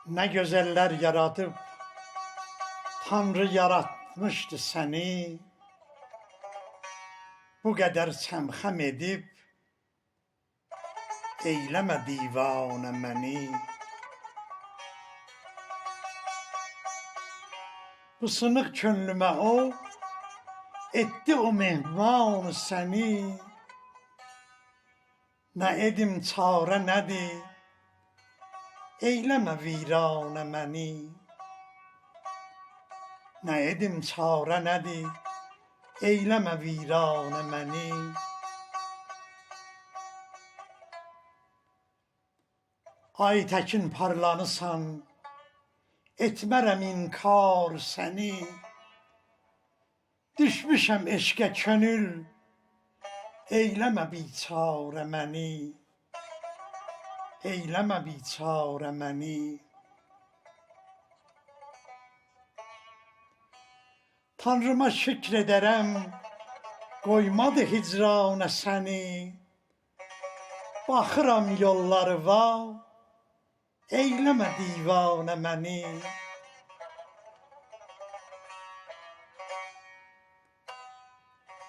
Ne güzeller yaratıp Tanrı yaratmıştı seni. Bu kadar çemxem edip eyleme divane məni. Bu sınıq könlümə o etdi o mehman səni. Nə edim çarə nədir? Eyləmə viranə məni. Nə edim çarə nədir? Eyləmə viranə məni. Aytəkin parlanısan, etmərəm inkar səni. Düşmüşəm eşqə könül, eyləmə biçarə məni. Eyləmə biçarə məni. Tanrıma şükr edərəm, qoymadı hicranə səni. Baxıram yollarıva, eyləmə divanə məni.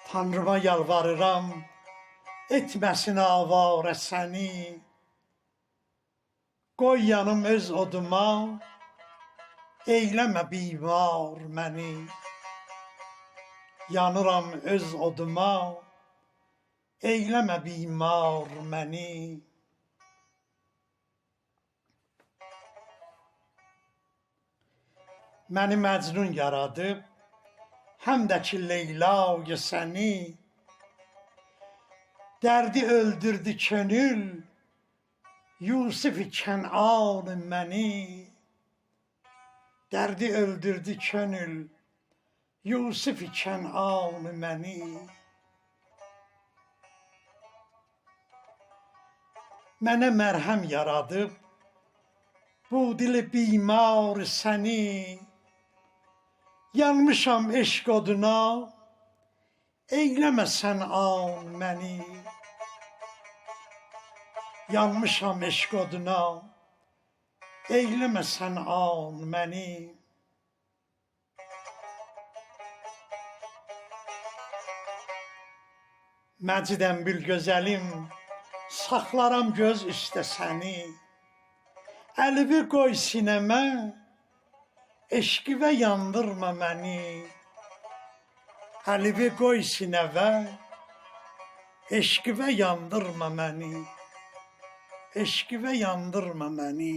Tanrıma yalvarıram, etməsin avarə səni. Qoy yanım öz oduma, eyləmə bimar məni. Yanıram öz oduma, eyləmə bimar məni. Məni Məcnun yaradıb, həm də ki Leyla'yı səni. Dərdi öldürdü könül, Yusuf-i Kən'an məni. Dərdi öldürdü könül, Yusuf-i Kən'an məni. Mənə mərhəm yaradıb, bu dili bimar səni. Yanmışam eşq oduna, eyləmə sən an məni. Yanmışam eşq oduna, eyləmə sən an məni. Məcidəm bil gözəlim, saxlaram göz üstə səni. Əlimi qoy sinəmə, eşqivə yandırma məni. Əlimi qoy sinəvə, eşqivə yandırma məni. Eşqivə yandırma məni.